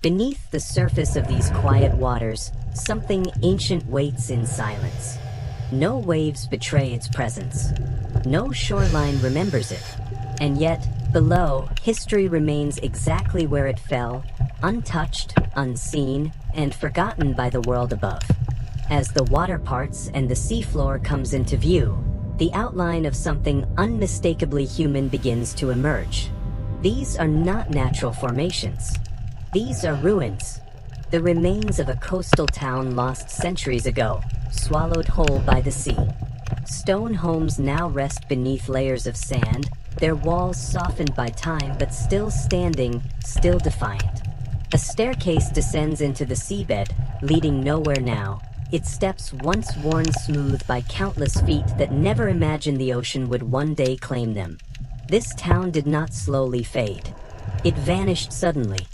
Beneath the surface of these quiet waters, something ancient waits in silence. No waves betray its presence. No shoreline remembers it. And yet, below, history remains exactly where it fell, untouched, unseen, and forgotten by the world above. As the water parts and the seafloor comes into view, the outline of something unmistakably human begins to emerge. These are not natural formations. These are ruins, the remains of a coastal town lost centuries ago, swallowed whole by the sea. Stone homes now rest beneath layers of sand, their walls softened by time but still standing, still defiant. A staircase descends into the seabed, leading nowhere now, its steps once worn smooth by countless feet that never imagined the ocean would one day claim them. This town did not slowly fade. It vanished suddenly.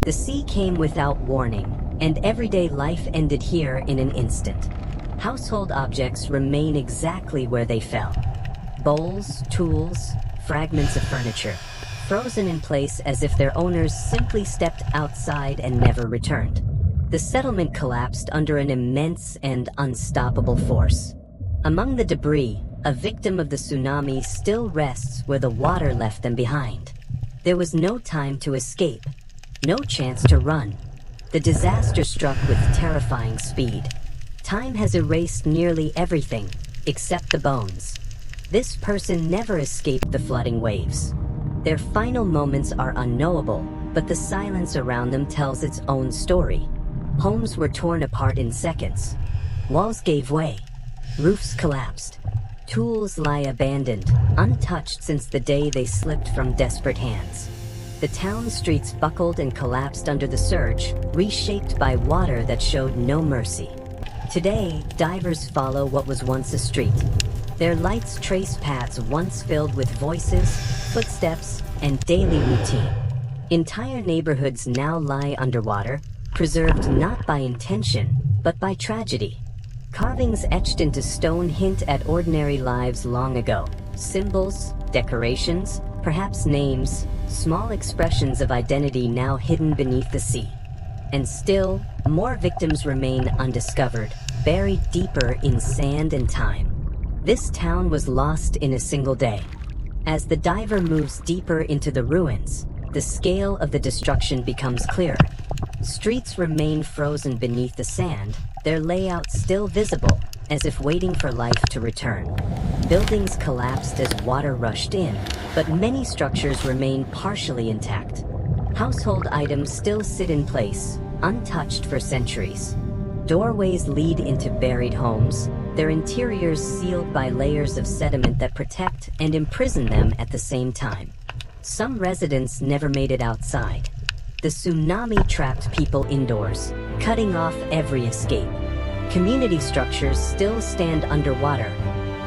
The sea came without warning, and everyday life ended here in an instant. Household objects remain exactly where they fell. Bowls, tools, fragments of furniture, frozen in place as if their owners simply stepped outside and never returned. The settlement collapsed under an immense and unstoppable force. Among the debris, a victim of the tsunami still rests where the water left them behind. There was no time to escape, no chance to run. The disaster struck with terrifying speed. Time has erased nearly everything, except the bones. This person never escaped the flooding waves. Their final moments are unknowable, but the silence around them tells its own story. Homes were torn apart in seconds. Walls gave way. Roofs collapsed. Tools lie abandoned, untouched since the day they slipped from desperate hands. The town streets buckled and collapsed under the surge, reshaped by water that showed no mercy. Today, divers follow what was once a street. Their lights trace paths once filled with voices, footsteps, and daily routine. Entire neighborhoods now lie underwater, preserved not by intention, but by tragedy. Carvings etched into stone hint at ordinary lives long ago. Symbols, decorations, perhaps names, small expressions of identity now hidden beneath the sea. And still, more victims remain undiscovered, buried deeper in sand and time. This town was lost in a single day. As the diver moves deeper into the ruins, the scale of the destruction becomes clearer. Streets remain frozen beneath the sand, their layout still visible, as if waiting for life to return. Buildings collapsed as water rushed in, but many structures remain partially intact. Household items still sit in place, untouched for centuries. Doorways lead into buried homes, their interiors sealed by layers of sediment that protect and imprison them at the same time. Some residents never made it outside. The tsunami trapped people indoors, cutting off every escape. Community structures still stand underwater.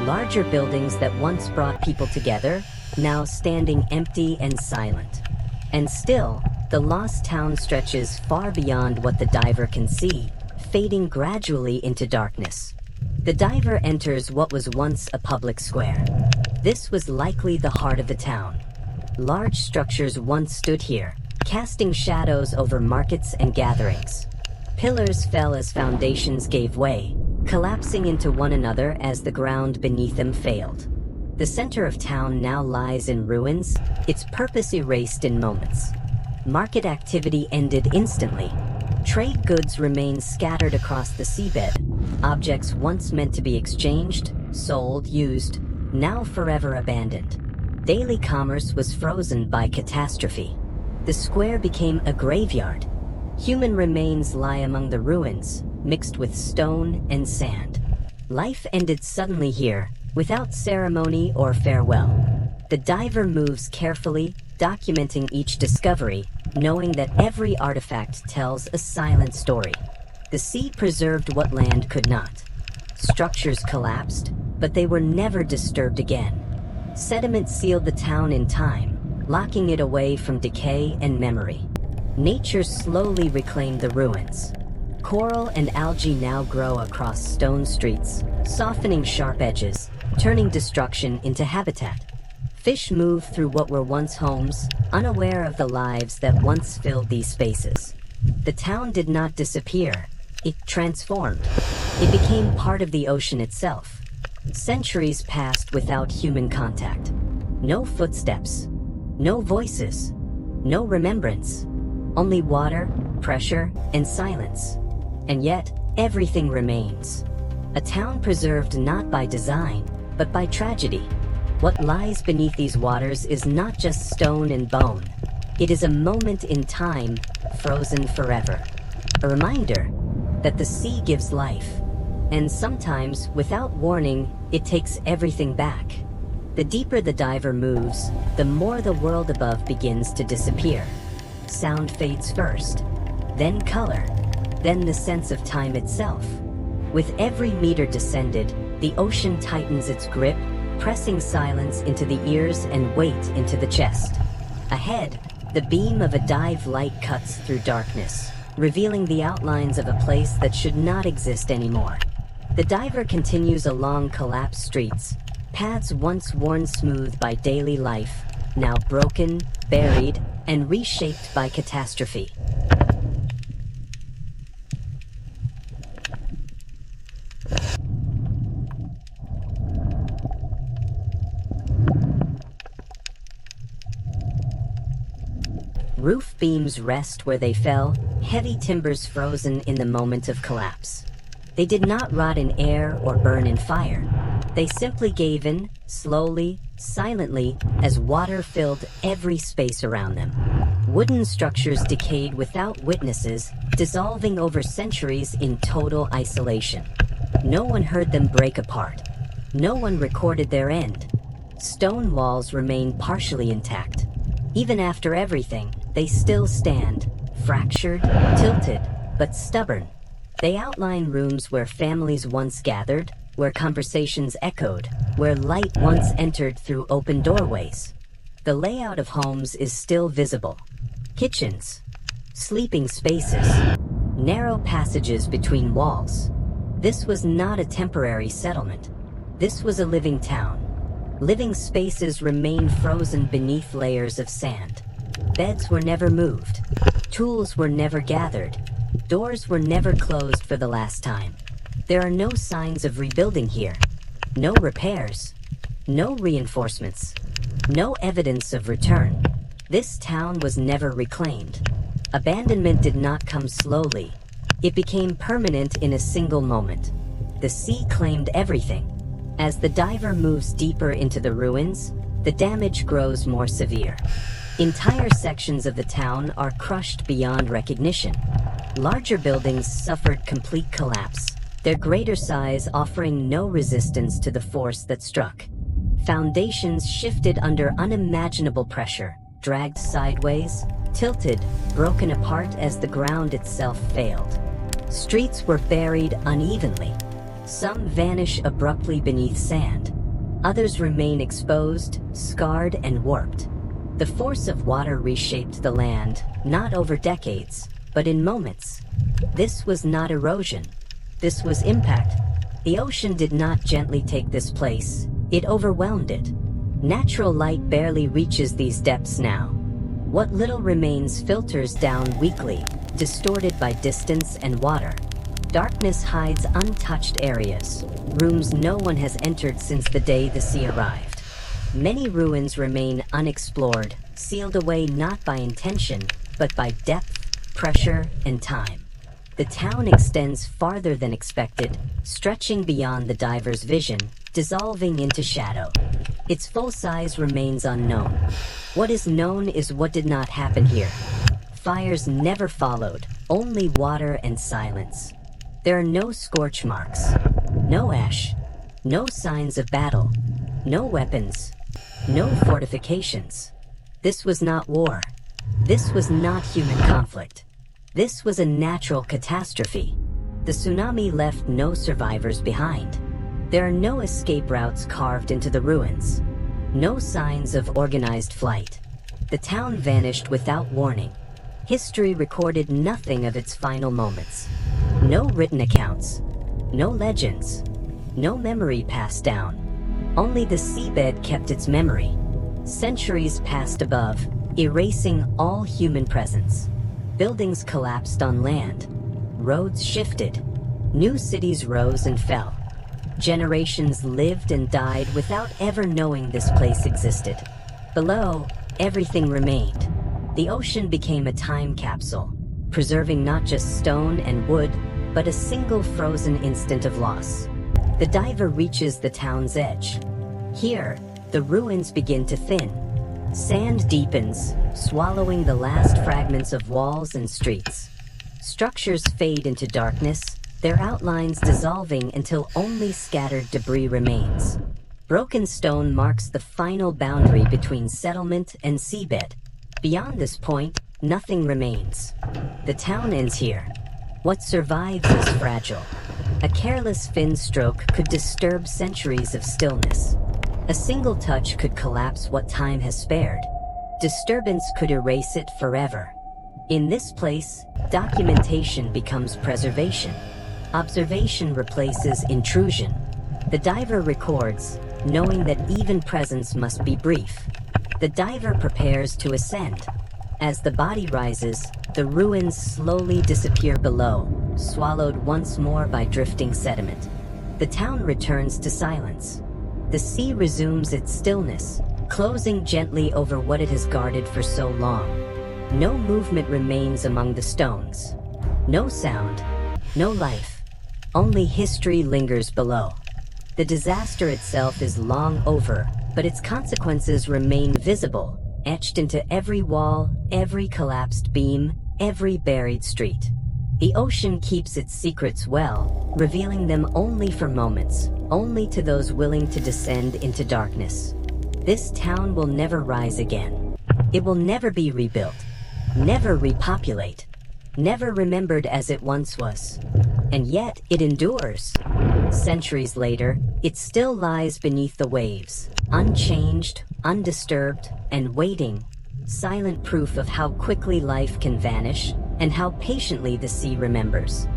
Larger buildings that once brought people together, now standing empty and silent. And still, the lost town stretches far beyond what the diver can see, fading gradually into darkness. The diver enters what was once a public square. This was likely the heart of the town. Large structures once stood here, casting shadows over markets and gatherings. Pillars fell as foundations gave way, collapsing into one another as the ground beneath them failed. The center of town now lies in ruins, its purpose erased in moments. Market activity ended instantly. Trade goods remain scattered across the seabed. Objects once meant to be exchanged, sold, used, now forever abandoned. Daily commerce was frozen by catastrophe. The square became a graveyard. Human remains lie among the ruins, mixed with stone and sand. Life ended suddenly here, without ceremony or farewell. The diver moves carefully, documenting each discovery, knowing that every artifact tells a silent story. The sea preserved what land could not. Structures collapsed, but they were never disturbed again. Sediment sealed the town in time, locking it away from decay and memory. Nature slowly reclaimed the ruins. Coral and algae now grow across stone streets, softening sharp edges, turning destruction into habitat. Fish move through what were once homes, unaware of the lives that once filled these spaces. The town did not disappear. It transformed. It became part of the ocean itself. Centuries passed without human contact. No footsteps. No voices. No remembrance. Only water, pressure, and silence. And yet, everything remains. A town preserved not by design, but by tragedy. What lies beneath these waters is not just stone and bone. It is a moment in time, frozen forever. A reminder that the sea gives life, and sometimes, without warning, it takes everything back. The deeper the diver moves, the more the world above begins to disappear. Sound fades first, then color, then the sense of time itself. With every meter descended, the ocean tightens its grip, pressing silence into the ears and weight into the chest. Ahead, the beam of a dive light cuts through darkness, revealing the outlines of a place that should not exist anymore. The diver continues along collapsed streets, paths once worn smooth by daily life, now broken, buried, and reshaped by catastrophe. Roof beams rest where they fell, heavy timbers frozen in the moment of collapse. They did not rot in air or burn in fire. They simply gave in, slowly, silently, as water filled every space around them. Wooden structures decayed without witnesses, dissolving over centuries in total isolation. No one heard them break apart. No one recorded their end. Stone walls remain partially intact. Even after everything, they still stand, fractured, tilted, but stubborn. They outline rooms where families once gathered, where conversations echoed, where light once entered through open doorways. The layout of homes is still visible. Kitchens, sleeping spaces, narrow passages between walls. This was not a temporary settlement. This was a living town. Living spaces remained frozen beneath layers of sand. Beds were never moved. Tools were never gathered. Doors were never closed for the last time. There are no signs of rebuilding here. No repairs. No reinforcements. No evidence of return. This town was never reclaimed. Abandonment did not come slowly. It became permanent in a single moment. The sea claimed everything. As the diver moves deeper into the ruins, the damage grows more severe. Entire sections of the town are crushed beyond recognition. Larger buildings suffered complete collapse, their greater size offering no resistance to the force that struck. Foundations shifted under unimaginable pressure, dragged sideways, tilted, broken apart as the ground itself failed. Streets were buried unevenly. Some vanish abruptly beneath sand. Others remain exposed, scarred, and warped. The force of water reshaped the land, not over decades, but in moments. This was not erosion. This was impact. The ocean did not gently take this place. It overwhelmed it. Natural light barely reaches these depths now. What little remains filters down weakly, distorted by distance and water. Darkness hides untouched areas, rooms no one has entered since the day the sea arrived. Many ruins remain unexplored, sealed away not by intention, but by depth, pressure, and time. The town extends farther than expected, stretching beyond the diver's vision, dissolving into shadow. Its full size remains unknown. What is known is what did not happen here. Fires never followed, only water and silence. There are no scorch marks, no ash, no signs of battle, no weapons, no fortifications. This was not war. This was not human conflict. This was a natural catastrophe. The tsunami left no survivors behind. There are no escape routes carved into the ruins. No signs of organized flight. The town vanished without warning. History recorded nothing of its final moments. No written accounts. No legends. No memory passed down. Only the seabed kept its memory. Centuries passed above, erasing all human presence. Buildings collapsed on land. Roads shifted. New cities rose and fell. Generations lived and died without ever knowing this place existed. Below, everything remained. The ocean became a time capsule, preserving not just stone and wood, but a single frozen instant of loss. The diver reaches the town's edge. Here, the ruins begin to thin. Sand deepens, swallowing the last fragments of walls and streets. Structures fade into darkness, their outlines dissolving until only scattered debris remains. Broken stone marks the final boundary between settlement and seabed. Beyond this point, nothing remains. The town ends here. What survives is fragile. A careless fin stroke could disturb centuries of stillness. A single touch could collapse what time has spared. Disturbance could erase it forever. In this place, documentation becomes preservation. Observation replaces intrusion. The diver records, knowing that even presence must be brief. The diver prepares to ascend. As the body rises, the ruins slowly disappear below, swallowed once more by drifting sediment. The town returns to silence. The sea resumes its stillness, closing gently over what it has guarded for so long. No movement remains among the stones. No sound, no life. Only history lingers below. The disaster itself is long over, but its consequences remain visible, etched into every wall, every collapsed beam, every buried street. The ocean keeps its secrets well, revealing them only for moments, only to those willing to descend into darkness. This town will never rise again. It will never be rebuilt, never repopulate, never remembered as it once was. And yet it endures. Centuries later, it still lies beneath the waves, unchanged, undisturbed, and waiting, silent proof of how quickly life can vanish and how patiently the sea remembers.